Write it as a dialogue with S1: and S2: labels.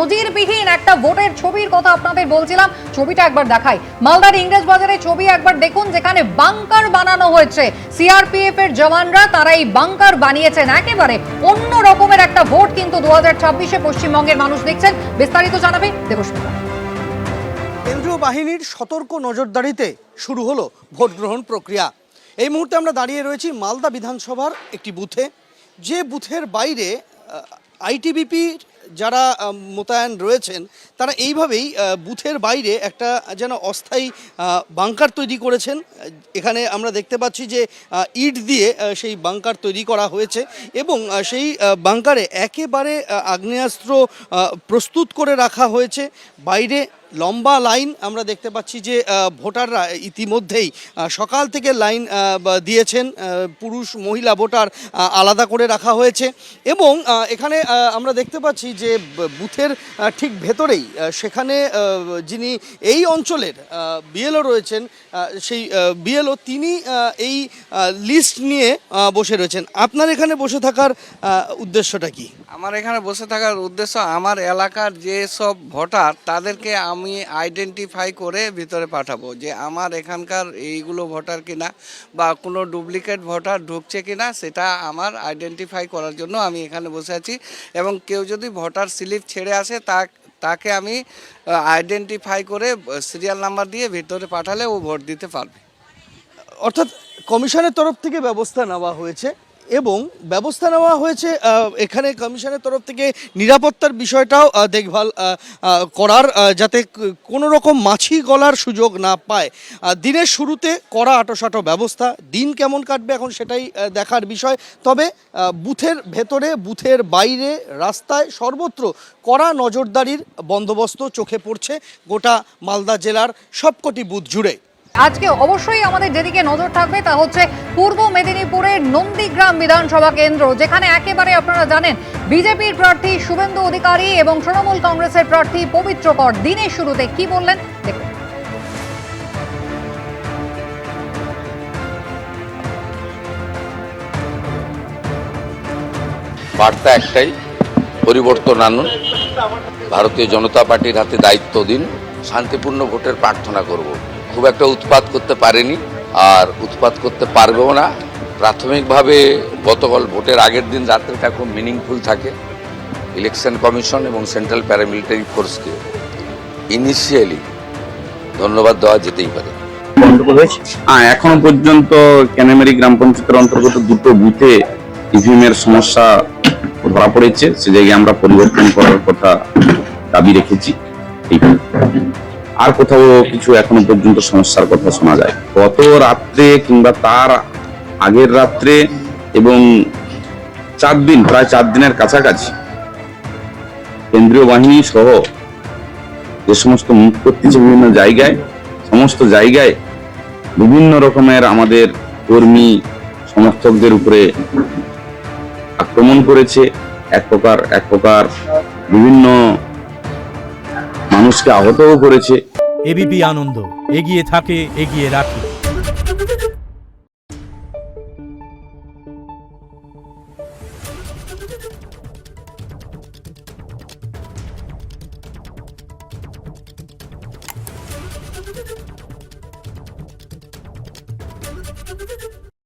S1: নজিরবিহীন একটা ভোটের ছবির কথা আপনাদের বলছিলাম। ছবিটা একবার দেখাই। মালদার ইংরেজ বাজারের ছবি একবার দেখুন, যেখানে বাংকার বানানো হয়েছে। সিআরপিএফ এর জওয়ানরা তারা এই বাংকার বানিয়েছেন। একেবারে অন্য রকমের একটা ভোট কিন্তু 2026-এ পশ্চিমবঙ্গের মানুষ দেখছেন। বিস্তারিত জানাবে দেবস্মিতা।
S2: কেন্দ্রীয় বাহিনীর সতর্ক নজরদারিতে শুরু হলো ভোট গ্রহণ প্রক্রিয়া। এই মুহূর্তে আমরা দাঁড়িয়ে রয়েছি মালদা বিধানসভার একটি বুথে, যে বুথের বাইরে আইটিবিপির যারা মোতায়েন রয়েছেন তারা এইভাবেই বুথের বাইরে একটা যেন অস্থায়ী বাংকার তৈরি করেছেন। এখানে আমরা দেখতে পাচ্ছি যে ইট দিয়ে সেই বাংকার তৈরি করা হয়েছে এবং সেই বাংকারে একেবারে আগ্নেয়াস্ত্র প্রস্তুত করে রাখা হয়েছে। বাইরে লম্বা লাইন আমরা দেখতে পাচ্ছি যে ভোটাররা ইতিমধ্যেই সকাল থেকে লাইন দিয়েছেন। পুরুষ মহিলা ভোটার আলাদা করে রাখা হয়েছে এবং এখানে আমরা দেখতে পাচ্ছি যে বুথের ঠিক ভেতরেই সেখানে যিনি এই অঞ্চলের বিএলও রয়েছেন, সেই বিএলও তিনি এই লিস্ট নিয়ে বসে রয়েছেন। আপনার এখানে বসে থাকার উদ্দেশ্যটা কি?
S3: আমার এখানে বসে থাকার উদ্দেশ্য, আমার এলাকার যে সব ভোটার তাদেরকে আমি আইডেন্টিফাই করে ভিতরে পাঠাবো যে আমার এখানকার এইগুলো ভোটার কিনা বা কোনো ডুপ্লিকেট ভোটার ঢুকছে কিনা, সেটা আমার আইডেন্টিফাই করার জন্য আমি এখানে বসে আছি। এবং কেউ যদি ভোটার স্লিপ ছেড়ে আসে তাকে আমি আইডেন্টিফাই করে সিরিয়াল নাম্বার দিয়ে ভিতরে পাঠালে ও ভোট দিতে পারবে।
S2: অর্থাৎ কমিশনের তরফ থেকে ব্যবস্থা নেওয়া হয়েছে এবং ব্যবস্থা নেওয়া হয়েছে এখানে কমিশনের তরফ থেকে নিরাপত্তার বিষয়টাও দেখভাল করার, যাতে কোনো রকম মাছি গলার সুযোগ না পায়। দিনের শুরুতে কড়া আঁটোসাঁটো ব্যবস্থা, দিন কেমন কাটবে এখন সেটাই দেখার বিষয়। তবে বুথের ভেতরে, বুথের বাইরে, রাস্তায় সর্বত্র কড়া নজরদারির বন্দোবস্ত চোখে পড়ছে গোটা মালদা জেলার সবকটি বুথ জুড়ে।
S1: আজকে অবশ্যই আমাদের যেদিকে নজর থাকবে তা হচ্ছে পূর্ব মেদিনীপুরের নন্দীগ্রাম বিধানসভা কেন্দ্র, যেখানে একেবারে আপনারা জানেন বিজেপির প্রার্থী শুভেন্দু অধিকারী এবং তৃণমূল কংগ্রেসের প্রার্থী পবিত্র কর দিনের শুরুতে কি বললেন দেখুন।
S4: বার্তা একটাই, পরিবর্তন আনুন, ভারতীয় জনতা পার্টির হাতে দায়িত্ব দিন, শান্তিপূর্ণ ভোটের প্রার্থনা করব। খুব একটা উৎপাত করতে পারেনি আর উৎপাত করতে পারবেও না। প্রাথমিকভাবে গতকাল ভোটের আগের দিন রাত্রিটা খুব মিনিংফুল থাকে। ইলেকশন কমিশন এবং সেন্ট্রাল প্যারামিলিটারি ফোর্সকে ইনিশিয়ালি ধন্যবাদ দেওয়া যেতেই পারে।
S5: এখনো পর্যন্ত ক্যানেমারি গ্রাম পঞ্চায়েতের অন্তর্গত দুটো বুথে ইভিএম এর সমস্যা ধরা পড়েছে, সে জায়গায় আমরা পরিবর্তন করার কথা দাবি রেখেছি। আর কোথাও কিছু এখনো পর্যন্ত সমস্যার কথা শোনা যায়। গত রাত্রে কিংবা তার আগের রাত্রে এবং 4 দিন, প্রায় 4 দিনের কাছাকাছি কেন্দ্রীয় বাহিনী সহ যে সমস্ত মুখ করতেছে বিভিন্ন জায়গায়, সমস্ত জায়গায় বিভিন্ন রকমের আমাদের কর্মী সমর্থকদের উপরে আক্রমণ করেছে। এক প্রকার বিভিন্ন মানুষকে আহতও করেছে।
S6: এবিপি আনন্দ, এগিয়ে থাকে, এগিয়ে রাখে।